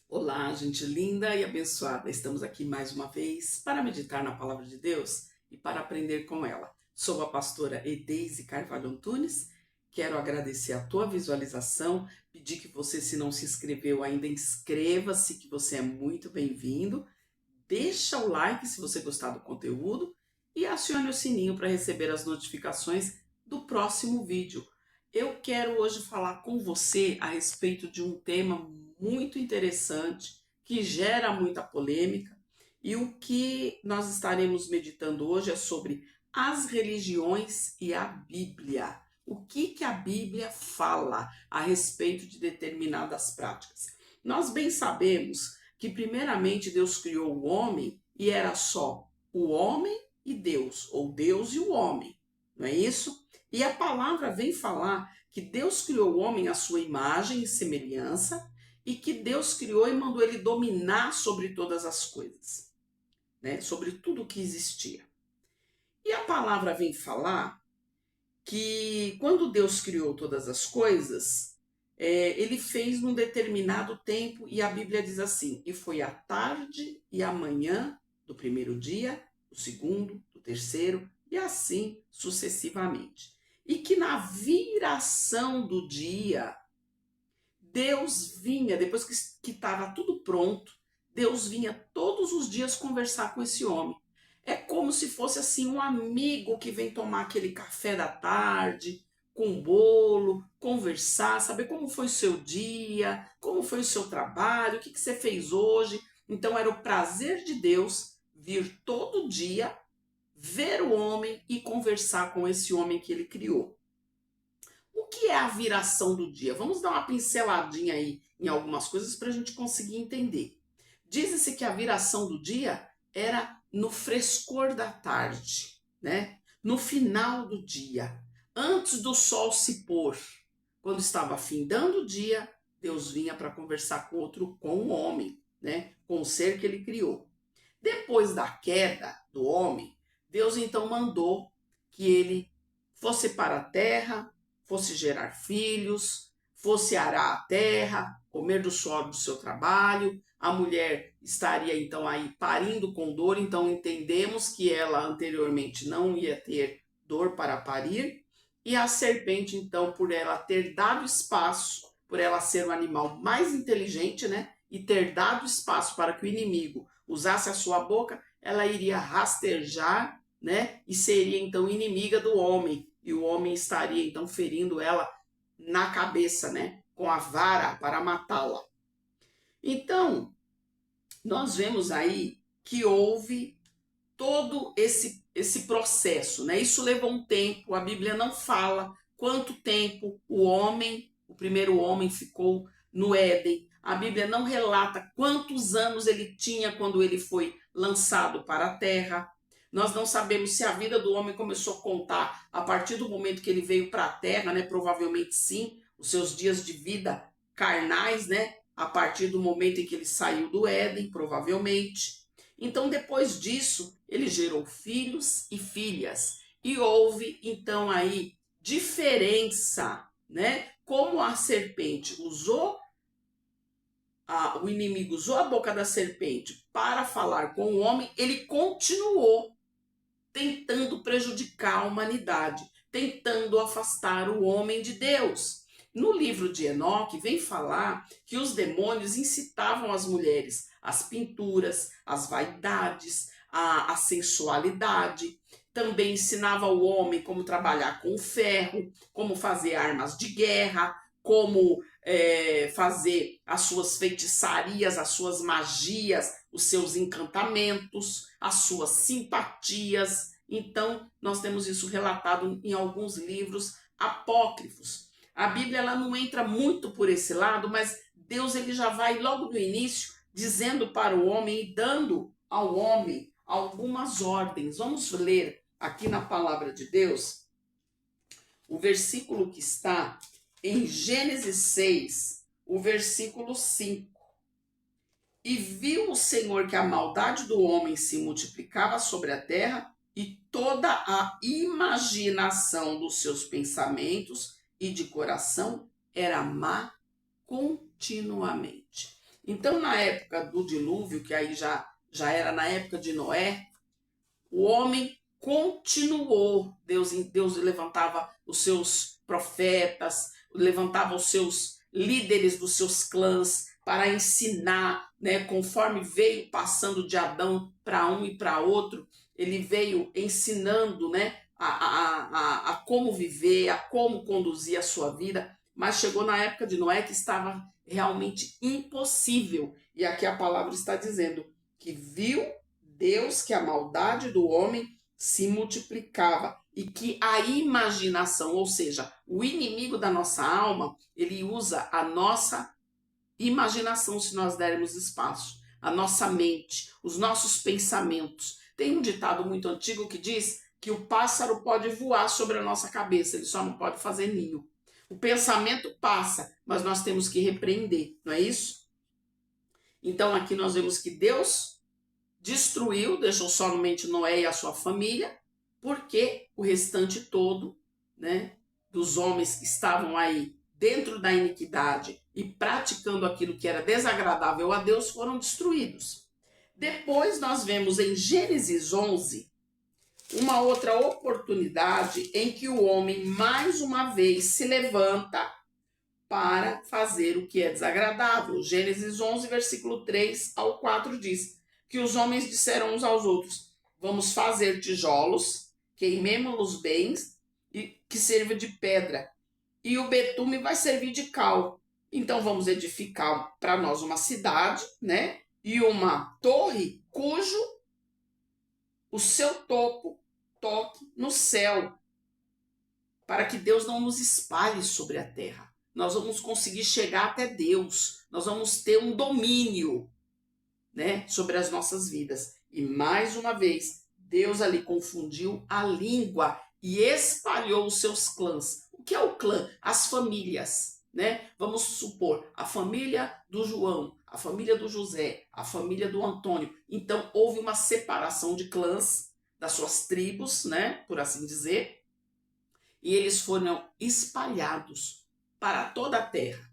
Olá, gente linda e abençoada. Estamos aqui mais uma vez para meditar na palavra de Deus e para aprender com ela. Sou a pastora Edeise Carvalho Antunes. Quero agradecer a tua visualização, pedir que você, se não se inscreveu ainda, inscreva-se, que você é muito bem-vindo. Deixa o like se você gostar do conteúdo e acione o sininho para receber as notificações do próximo vídeo. Eu quero hoje falar com você a respeito de um tema muito interessante que gera muita polêmica, e o que nós estaremos meditando hoje é sobre as religiões e a Bíblia. O que a Bíblia fala a respeito de determinadas práticas? Nós bem sabemos que primeiramente Deus criou o homem e era só o homem e Deus, ou Deus e o homem, não é isso? E a palavra vem falar que Deus criou o homem à sua imagem e semelhança e que Deus criou e mandou ele dominar sobre todas as coisas, né? Sobre tudo que existia. E a palavra vem falar que quando Deus criou todas as coisas, ele fez num determinado tempo, e a Bíblia diz assim: e foi a tarde e a manhã do primeiro dia, do segundo, do terceiro, e assim sucessivamente. E que na viração do dia, Deus vinha, depois que estava tudo pronto, Deus vinha todos os dias conversar com esse homem. É como se fosse assim um amigo que vem tomar aquele café da tarde, com bolo, conversar, saber como foi o seu dia, como foi o seu trabalho, o que você fez hoje. Então era o prazer de Deus vir todo dia, ver o homem e conversar com esse homem que ele criou. O que é a viração do dia? Vamos dar uma pinceladinha aí em algumas coisas para a gente conseguir entender. Diz-se que a viração do dia era no frescor da tarde, né? No final do dia, antes do sol se pôr. Quando estava findando o dia, Deus vinha para conversar com o homem, né? Com o ser que ele criou. Depois da queda do homem, Deus então mandou que ele fosse para a terra, fosse gerar filhos, fosse arar a terra, comer do suor do seu trabalho. A mulher estaria então aí parindo com dor, então entendemos que ela anteriormente não ia ter dor para parir. E a serpente, então, por ela ter dado espaço, por ela ser o animal mais inteligente, né? E ter dado espaço para que o inimigo usasse a sua boca, ela iria rastejar, né? E seria então inimiga do homem. E o homem estaria então ferindo ela na cabeça, né? Com a vara para matá-la. Então, nós vemos aí que houve todo esse processo, né? Isso levou um tempo, a Bíblia não fala quanto tempo o primeiro homem ficou no Éden. A Bíblia não relata quantos anos ele tinha quando ele foi lançado para a terra. Nós não sabemos se a vida do homem começou a contar a partir do momento que ele veio para a terra, né? Provavelmente sim, os seus dias de vida carnais, né? A partir do momento em que ele saiu do Éden, provavelmente. Então, depois disso, ele gerou filhos e filhas. E houve, então, aí diferença, né? Como a serpente usou, o inimigo usou a boca da serpente para falar com o homem, ele continuou tentando prejudicar a humanidade, tentando afastar o homem de Deus. No livro de Enoque vem falar que os demônios incitavam as mulheres às pinturas, às vaidades, à sensualidade. Também ensinava o homem como trabalhar com o ferro, como fazer armas de guerra, como fazer as suas feitiçarias, as suas magias, os seus encantamentos, as suas simpatias. Então, nós temos isso relatado em alguns livros apócrifos. A Bíblia ela não entra muito por esse lado, mas Deus ele já vai logo no início dizendo para o homem e dando ao homem algumas ordens. Vamos ler aqui na palavra de Deus o versículo que está em Gênesis 6, o versículo 5. E viu o Senhor que a maldade do homem se multiplicava sobre a terra e toda a imaginação dos seus pensamentos e de coração era má continuamente. Então, na época do dilúvio, que aí já era na época de Noé, o homem continuou. Deus levantava os seus profetas, levantava os seus líderes dos seus clãs para ensinar, né? Conforme veio passando de Adão para um e para outro, ele veio ensinando, né? A como viver, a como conduzir a sua vida, mas chegou na época de Noé que estava realmente impossível. E aqui a palavra está dizendo que viu Deus que a maldade do homem se multiplicava e que a imaginação, ou seja, o inimigo da nossa alma, ele usa a nossa imaginação se nós dermos espaço, a nossa mente, os nossos pensamentos. Tem um ditado muito antigo que diz que o pássaro pode voar sobre a nossa cabeça, ele só não pode fazer ninho. O pensamento passa, mas nós temos que repreender, não é isso? Então aqui nós vemos que Deus destruiu, deixou somente Noé e a sua família, porque o restante todo, né, dos homens que estavam aí dentro da iniquidade e praticando aquilo que era desagradável a Deus foram destruídos. Depois nós vemos em Gênesis 11 uma outra oportunidade em que o homem mais uma vez se levanta para fazer o que é desagradável. Gênesis 11, versículo 3 ao 4 diz que os homens disseram uns aos outros: vamos fazer tijolos, queimemo-los bem, e que sirva de pedra, e o betume vai servir de cal. Então vamos edificar para nós uma cidade, né? E uma torre cujo o seu topo toque no céu, para que Deus não nos espalhe sobre a terra. Nós vamos conseguir chegar até Deus, nós vamos ter um domínio, né, sobre as nossas vidas. E mais uma vez, Deus ali confundiu a língua e espalhou os seus clãs. O que é o clã? As famílias, né? Vamos supor, a família do João, a família do José, a família do Antônio. Então, houve uma separação de clãs, das suas tribos, né, por assim dizer, e eles foram espalhados para toda a terra.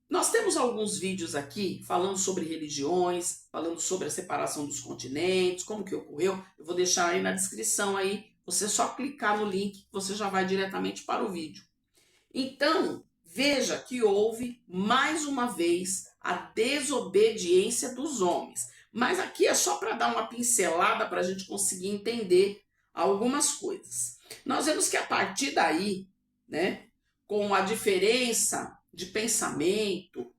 Nós temos alguns vídeos aqui falando sobre religiões, falando sobre a separação dos continentes, como que ocorreu. Eu vou deixar aí na descrição aí, você só clicar no link, você já vai diretamente para o vídeo. Então, veja que houve mais uma vez a desobediência dos homens. Mas aqui é só para dar uma pincelada para a gente conseguir entender algumas coisas. Nós vemos que a partir daí, né, com a diferença de pensamento,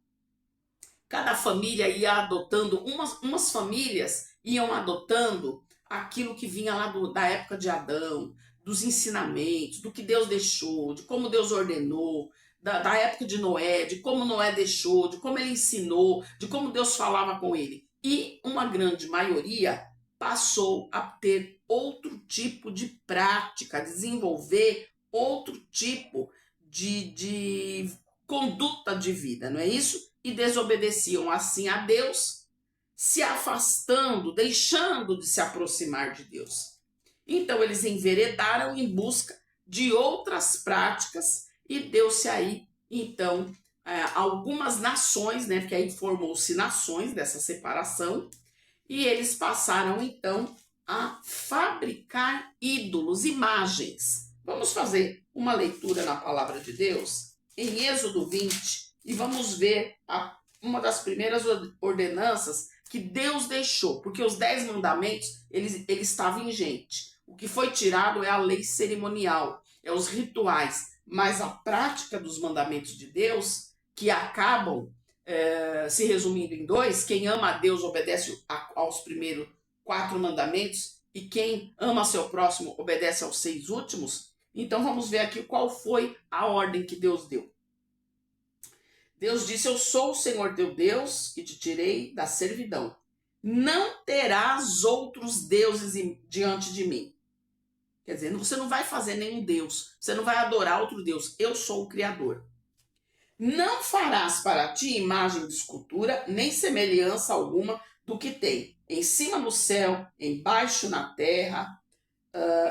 cada família ia adotando, umas famílias iam adotando aquilo que vinha lá da época de Adão, dos ensinamentos, do que Deus deixou, de como Deus ordenou, da época de Noé, de como Noé deixou, de como ele ensinou, de como Deus falava com ele. E uma grande maioria passou a ter outro tipo de prática, desenvolver outro tipo de conduta de vida, não é isso? E desobedeciam assim a Deus, se afastando, deixando de se aproximar de Deus. Então eles enveredaram em busca de outras práticas e deu-se aí, então, algumas nações, né, porque aí formou-se nações dessa separação, e eles passaram então a fabricar ídolos, imagens. Vamos fazer uma leitura na palavra de Deus em Êxodo 20 e vamos ver uma das primeiras ordenanças que Deus deixou, porque os 10 mandamentos eles estavam vigentes. O que foi tirado é a lei cerimonial, é os rituais, mas a prática dos mandamentos de Deus, que acabam se resumindo em 2, quem ama a Deus obedece aos primeiros 4 mandamentos e quem ama seu próximo obedece aos 6 últimos. Então vamos ver aqui qual foi a ordem que Deus deu. Deus disse: eu sou o Senhor teu Deus que te tirei da servidão. Não terás outros deuses diante de mim. Quer dizer, você não vai fazer nenhum Deus, você não vai adorar outro Deus. Eu sou o Criador. Não farás para ti imagem de escultura, nem semelhança alguma do que tem em cima no céu, embaixo na terra,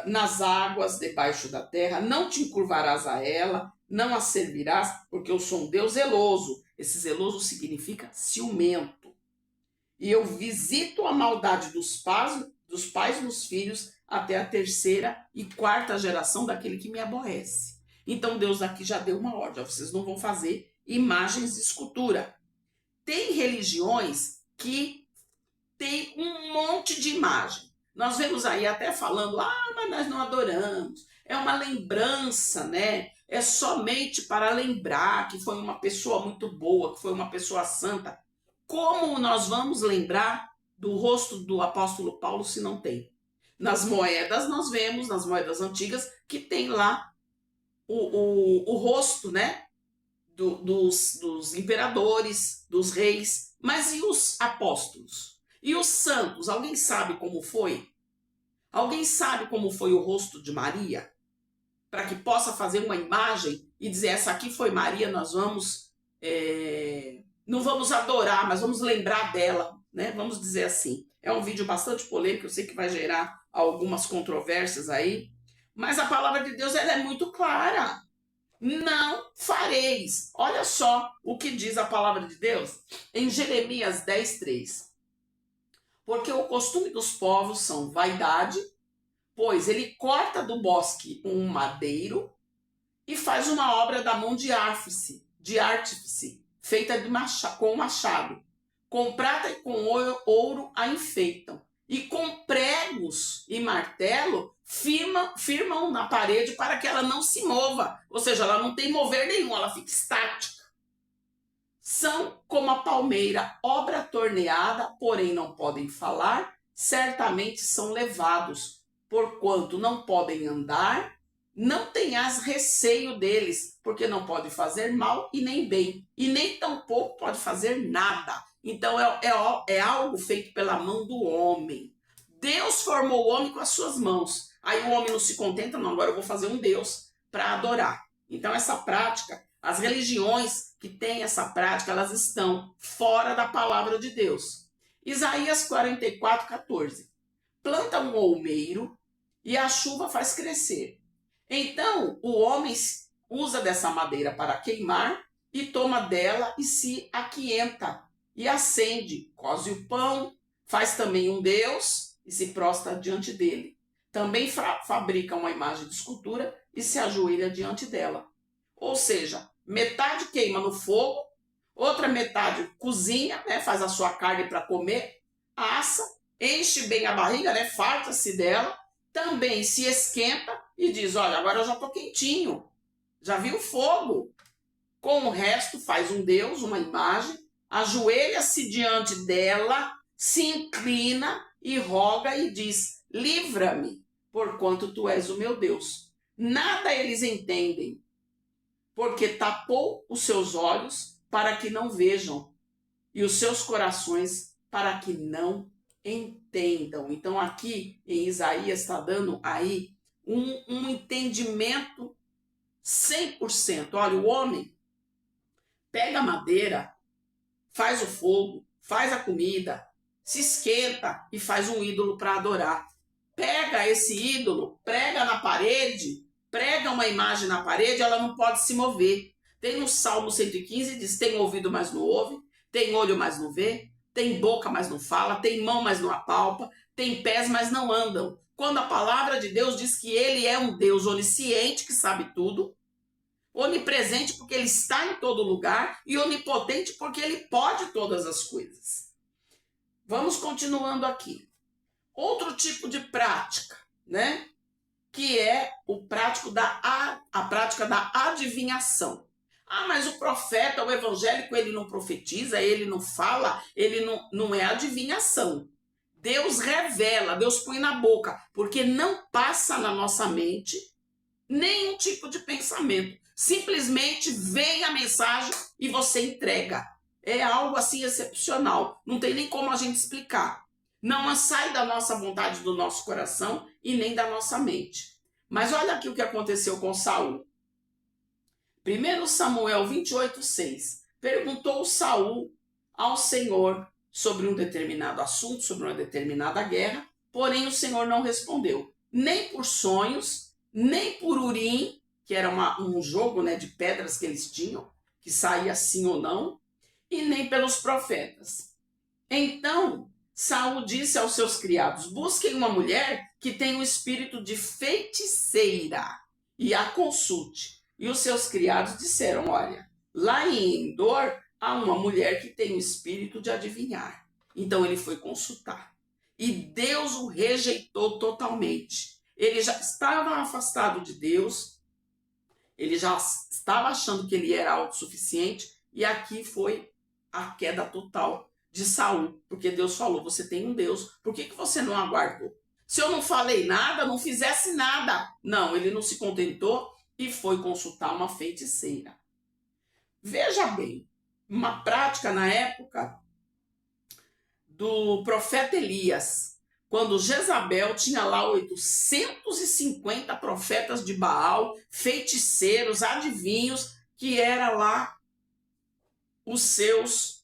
nas águas debaixo da terra. Não te encurvarás a ela, não a servirás, porque eu sou um Deus zeloso, Esse zeloso significa ciumento. E eu visito a maldade dos pais nos filhos até a terceira e quarta geração daquele que me aborrece. Então Deus aqui já deu uma ordem, vocês não vão fazer imagens de escultura. Tem religiões que tem um monte de imagem. Nós vemos aí até falando, mas nós não adoramos. É uma lembrança, né? É somente para lembrar que foi uma pessoa muito boa, que foi uma pessoa santa. Como nós vamos lembrar do rosto do apóstolo Paulo se não tem? Nas moedas nós vemos, nas moedas antigas, que tem lá o rosto, né? Dos imperadores, dos reis. Mas e os apóstolos? E os santos? Alguém sabe como foi? Alguém sabe como foi o rosto de Maria? Para que possa fazer uma imagem e dizer, essa aqui foi Maria, nós vamos... não vamos adorar, mas vamos lembrar dela, né? Vamos dizer assim. É um vídeo bastante polêmico, eu sei que vai gerar algumas controvérsias aí, mas a palavra de Deus ela é muito clara. Não fareis. Olha só o que diz a palavra de Deus em Jeremias 10:3. Porque o costume dos povos são vaidade, pois ele corta do bosque um madeiro e faz uma obra da mão de artífice, feita com machado. Com prata e com ouro a enfeitam. E com pregos e martelo firmam na parede para que ela não se mova. Ou seja, ela não tem mover nenhum, ela fica estática. São como a palmeira, obra torneada, porém não podem falar, certamente são levados, porquanto não podem andar, não tenhas receio deles, porque não pode fazer mal e nem bem, e nem tampouco pode fazer nada. Então é algo feito pela mão do homem. Deus formou o homem com as suas mãos. Aí o homem não se contenta, não, agora eu vou fazer um Deus para adorar. Então essa prática, as religiões que têm essa prática, elas estão fora da palavra de Deus. Isaías 44:14. Planta um olmeiro e a chuva faz crescer. Então o homem usa dessa madeira para queimar e toma dela e se aquienta e acende, coze o pão, faz também um Deus e se prostra diante dele. Também fabrica uma imagem de escultura e se ajoelha diante dela. Ou seja, metade queima no fogo, outra metade cozinha, né, faz a sua carne para comer, assa, enche bem a barriga, né, farta-se dela, também se esquenta e diz, olha, agora eu já estou quentinho, já vi o fogo. Com o resto faz um Deus, uma imagem, ajoelha-se diante dela, se inclina e roga e diz, livra-me, porquanto tu és o meu Deus. Nada eles entendem, porque tapou os seus olhos para que não vejam, e os seus corações para que não entendam. Então aqui em Isaías está dando aí um entendimento 100%. Olha, o homem pega a madeira, faz o fogo, faz a comida, se esquenta e faz um ídolo para adorar. Pega esse ídolo, prega na parede, prega uma imagem na parede, ela não pode se mover. Tem no Salmo 115, diz, tem ouvido, mas não ouve, tem olho, mas não vê, tem boca, mas não fala, tem mão, mas não apalpa, tem pés, mas não andam. Quando a palavra de Deus diz que ele é um Deus onisciente, que sabe tudo, onipresente porque ele está em todo lugar e onipotente porque ele pode todas as coisas. Vamos continuando aqui. Outro tipo de prática, né? Que é a prática da adivinhação. Mas o profeta, o evangélico, ele não profetiza, ele não fala, ele não é adivinhação. Deus revela, Deus põe na boca, porque não passa na nossa mente nenhum tipo de pensamento. Simplesmente vem a mensagem e você entrega. É algo assim excepcional. Não tem nem como a gente explicar. Não sai da nossa vontade, do nosso coração e nem da nossa mente. Mas olha aqui o que aconteceu com Saul. 1 Samuel 28:6. Perguntou Saul ao Senhor sobre um determinado assunto, sobre uma determinada guerra, porém o Senhor não respondeu. Nem por sonhos, nem por Urim, que era um jogo, né, de pedras que eles tinham, que saía sim ou não, e nem pelos profetas. Então Saul disse aos seus criados: busquem uma mulher que tenha um espírito de feiticeira e a consulte. E os seus criados disseram: olha, lá em Endor há uma mulher que tem o espírito de adivinhar. Então ele foi consultar. E Deus o rejeitou totalmente. Ele já estava afastado de Deus, ele já estava achando que ele era autossuficiente, e aqui foi a queda total de Saul, porque Deus falou: você tem um Deus, por que você não aguardou? Se eu não falei nada, não fizesse nada. Não, ele não se contentou e foi consultar uma feiticeira. Veja bem, uma prática na época do profeta Elias, quando Jezabel tinha lá 850 profetas de Baal, feiticeiros, adivinhos, que era lá os seus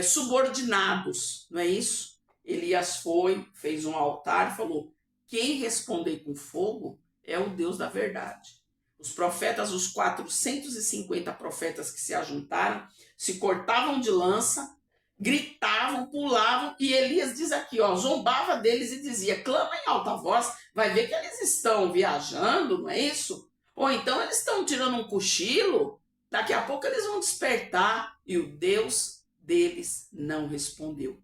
subordinados, não é isso? Elias foi, fez um altar e falou: quem responder com fogo é o Deus da verdade. Os profetas, os 450 profetas que se ajuntaram, se cortavam de lança, gritavam, pulavam, e Elias diz aqui, ó, zombava deles e dizia: clama em alta voz, vai ver que eles estão viajando, não é isso? Ou então eles estão tirando um cochilo, daqui a pouco eles vão despertar. E o Deus deles não respondeu.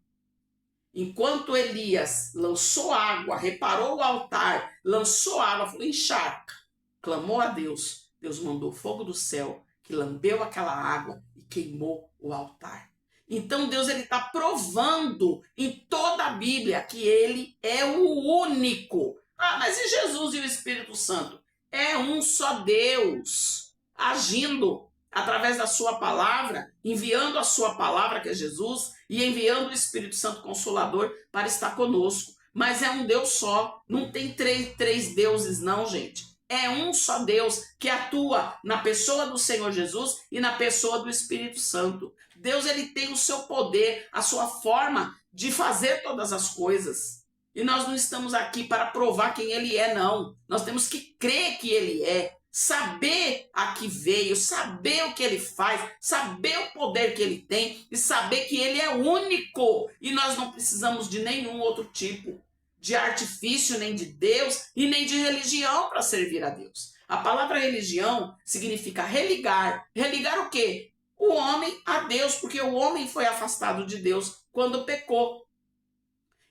Enquanto Elias lançou água, reparou o altar, lançou água, falou: encharca, clamou a Deus, Deus mandou fogo do céu, que lambeu aquela água e queimou o altar. Então Deus está provando em toda a Bíblia que ele é o único. Ah, mas e Jesus e o Espírito Santo? É um só Deus agindo através da sua palavra, enviando a sua palavra, que é Jesus, e enviando o Espírito Santo Consolador para estar conosco. Mas é um Deus só, não tem três deuses não, gente. É um só Deus que atua na pessoa do Senhor Jesus e na pessoa do Espírito Santo. Deus, ele tem o seu poder, a sua forma de fazer todas as coisas. E nós não estamos aqui para provar quem ele é, não. Nós temos que crer que ele é, saber a que veio, saber o que ele faz, saber o poder que ele tem e saber que ele é único. E nós não precisamos de nenhum outro tipo de artifício, nem de Deus e nem de religião para servir a Deus. A palavra religião significa religar. Religar o quê? O homem a Deus, porque o homem foi afastado de Deus quando pecou.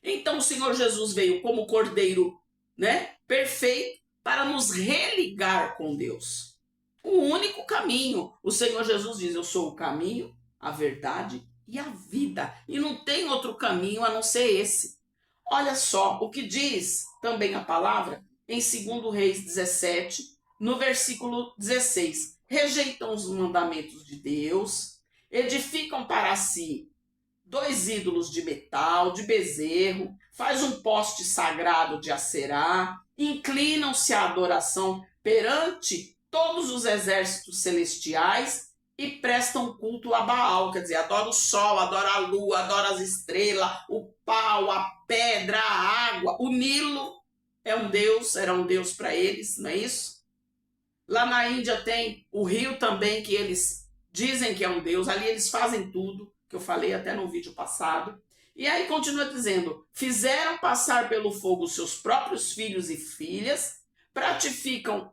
Então o Senhor Jesus veio como cordeiro, né, perfeito, para nos religar com Deus. O único caminho. O Senhor Jesus diz: eu sou o caminho, a verdade e a vida. E não tem outro caminho a não ser esse. Olha só o que diz também a palavra em 2 Reis 17, no versículo 16. Rejeitam os mandamentos de Deus, edificam para si 2 ídolos de metal, de bezerro, faz um poste sagrado de Acerá, inclinam-se à adoração perante todos os exércitos celestiais e prestam culto a Baal, quer dizer, adora o sol, adora a lua, adora as estrelas, o pau, a pedra, a água. O Nilo é um deus, era um deus para eles, não é isso? Lá na Índia tem o rio também, que eles dizem que é um deus, ali eles fazem tudo, que eu falei até no vídeo passado. E aí continua dizendo: fizeram passar pelo fogo seus próprios filhos e filhas, praticam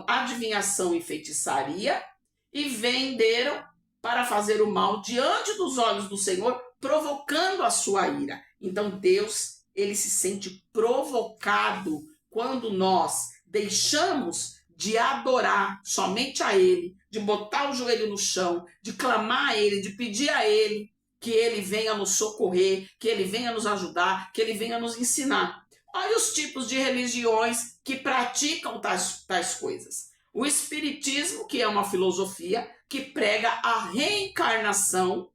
adivinhação e feitiçaria, e venderam para fazer o mal diante dos olhos do Senhor, provocando a sua ira. Então Deus, ele se sente provocado quando nós deixamos de adorar somente a ele, de botar o joelho no chão, de clamar a ele, de pedir a ele que ele venha nos socorrer, que ele venha nos ajudar, que ele venha nos ensinar. Olha os tipos de religiões que praticam tais coisas. O Espiritismo, que é uma filosofia que prega a reencarnação,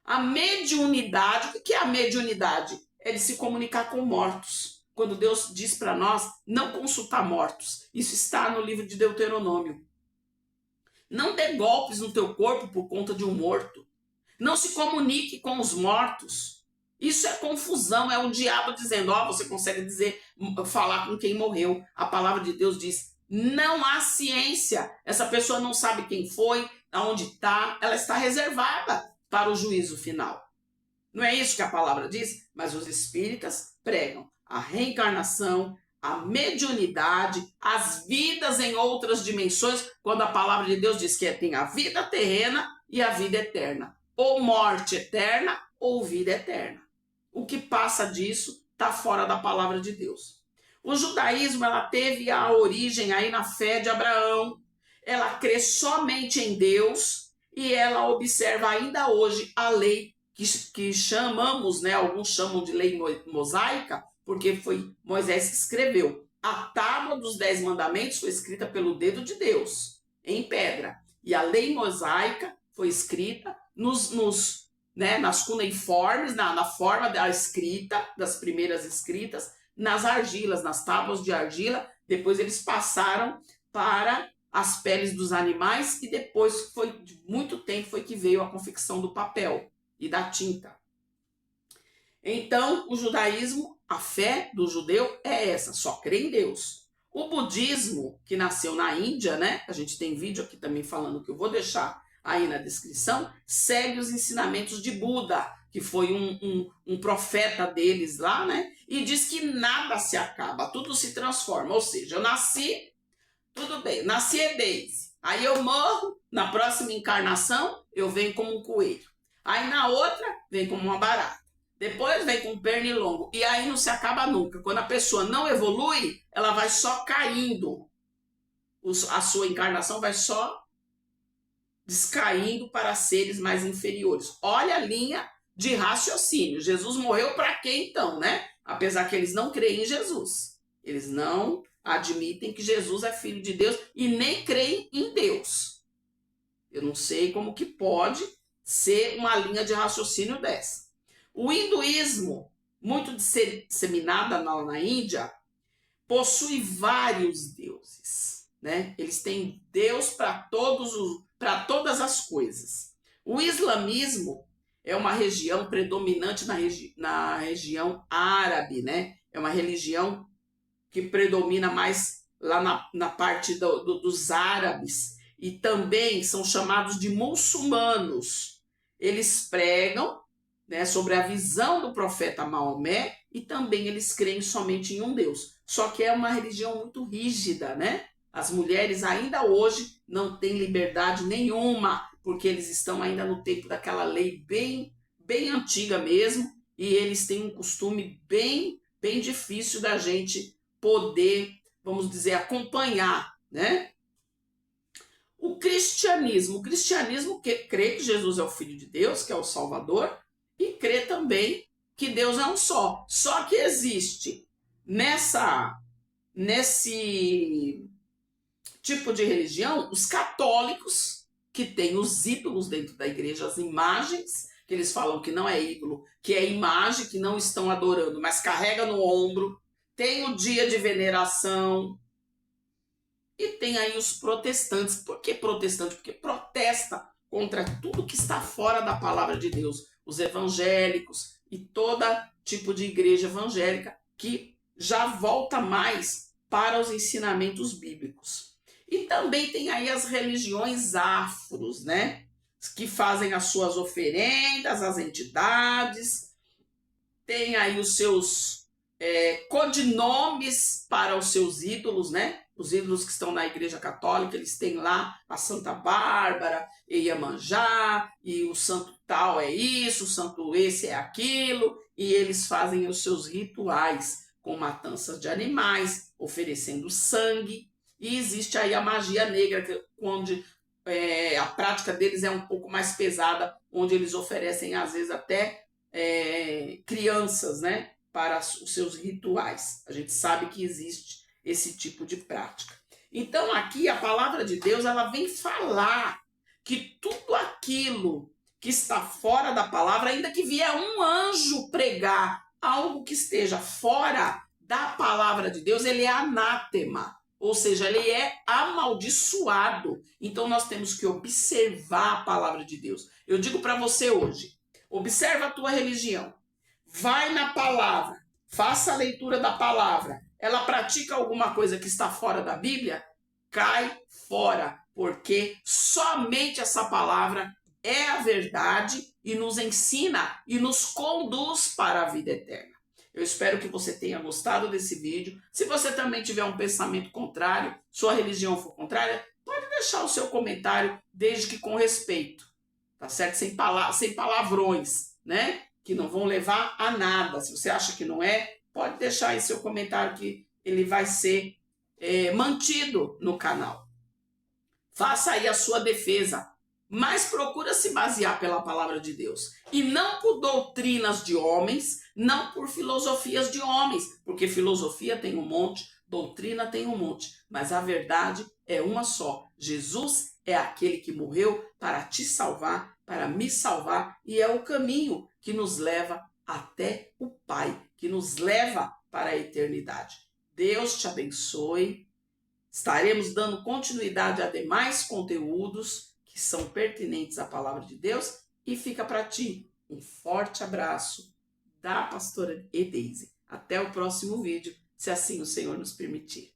a mediunidade. O que é a mediunidade? É de se comunicar com mortos. Quando Deus diz para nós não consultar mortos. Isso está no livro de Deuteronômio. Não dê golpes no teu corpo por conta de um morto. Não se comunique com os mortos. Isso é confusão, é o diabo dizendo: ó, você consegue falar com quem morreu. A palavra de Deus diz: não há ciência. Essa pessoa não sabe quem foi, aonde está, ela está reservada. para o juízo final. Não é isso que a palavra diz? Mas os espíritas pregam a reencarnação, a mediunidade, as vidas em outras dimensões, quando a palavra de Deus diz que tem a vida terrena e a vida eterna. Ou morte eterna ou vida eterna. O que passa disso está fora da palavra de Deus. O judaísmo, ela teve a origem aí na fé de Abraão. Ela crê somente em Deus e ela observa ainda hoje a lei que chamamos, né, alguns chamam de lei mosaica, porque foi Moisés que escreveu. A tábua dos 10 mandamentos foi escrita pelo dedo de Deus, em pedra. E a lei mosaica foi escrita nas cuneiformes, na forma da escrita, das primeiras escritas, nas argilas, nas tábuas de argila. Depois eles passaram para as peles dos animais e depois, de muito tempo, foi que veio a confecção do papel e da tinta. Então, o judaísmo, a fé do judeu é essa, só crê em Deus. O budismo, que nasceu na Índia, né? A gente tem vídeo aqui também falando, que eu vou deixar aí na descrição, segue os ensinamentos de Buda, que foi um profeta deles lá, né? E diz que nada se acaba, tudo se transforma. Ou seja, eu nasci, tudo bem, nasci Deise. Aí eu morro, na próxima encarnação, eu venho como um coelho. Aí na outra, vem como uma barata. Depois vem com um pernilongo. E aí não se acaba nunca. Quando a pessoa não evolui, ela vai só caindo. A sua encarnação vai só descaindo para seres mais inferiores. Olha a linha de raciocínio. Jesus morreu para quê então, né? Apesar que eles não creem em Jesus. Eles não admitem que Jesus é filho de Deus e nem creem em Deus. Eu não sei como que pode ser uma linha de raciocínio dessa. O hinduísmo, muito disseminado na Índia, possui vários deuses, né? Eles têm Deus para todas as coisas. O islamismo é uma região predominante na região árabe, né? É uma religião que predomina mais lá na parte dos árabes. E também são chamados de muçulmanos. Eles pregam, né, sobre a visão do profeta Maomé e também eles creem somente em um Deus. Só que é uma religião muito rígida, né? As mulheres ainda hoje não têm liberdade nenhuma, porque eles estão ainda no tempo daquela lei bem, bem antiga mesmo, e eles têm um costume bem, bem difícil da gente poder, vamos dizer, acompanhar, né? O cristianismo crê que Jesus é o Filho de Deus, que é o Salvador, e crê também que Deus é um só. Só que existe nesse tipo de religião os católicos, que têm os ídolos dentro da igreja, as imagens, que eles falam que não é ídolo, que é imagem, que não estão adorando, mas carrega no ombro. Tem o dia de veneração. E tem aí os protestantes. Por que protestante? Porque protesta contra tudo que está fora da palavra de Deus. Os evangélicos e todo tipo de igreja evangélica que já volta mais para os ensinamentos bíblicos. E também tem aí as religiões afros, né? Que fazem as suas oferendas às entidades. Tem aí os seus codinomes para os seus ídolos, né? Os ídolos que estão na igreja católica, eles têm lá a Santa Bárbara, Iemanjá, e o santo tal é isso, o santo esse é aquilo, e eles fazem os seus rituais com matanças de animais, oferecendo sangue, e existe aí a magia negra, onde a prática deles é um pouco mais pesada, onde eles oferecem às vezes até crianças, né, para os seus rituais. A gente sabe que existe esse tipo de prática. Então aqui a palavra de Deus, ela vem falar que tudo aquilo que está fora da palavra, ainda que vier um anjo pregar algo que esteja fora da palavra de Deus, ele é anátema, ou seja, ele é amaldiçoado. Então nós temos que observar a palavra de Deus. Eu digo para você hoje, observa a tua religião, vai na palavra, faça a leitura da palavra. Ela pratica alguma coisa que está fora da Bíblia? Cai fora, porque somente essa palavra é a verdade e nos ensina e nos conduz para a vida eterna. Eu espero que você tenha gostado desse vídeo. Se você também tiver um pensamento contrário, sua religião for contrária, pode deixar o seu comentário, desde que com respeito, tá certo? Sem palavrões, né? Que não vão levar a nada. Se você acha que não é, pode deixar aí seu comentário que ele vai ser mantido no canal. Faça aí a sua defesa, mas procura se basear pela palavra de Deus e não por doutrinas de homens, não por filosofias de homens, porque filosofia tem um monte, doutrina tem um monte, mas a verdade é uma só. Jesus é aquele que morreu para te salvar, para me salvar, e é o caminho que nos leva até o Pai, que nos leva para a eternidade. Deus te abençoe. Estaremos dando continuidade a demais conteúdos que são pertinentes à palavra de Deus, e fica para ti um forte abraço da pastora Edeise. Até o próximo vídeo, se assim o Senhor nos permitir.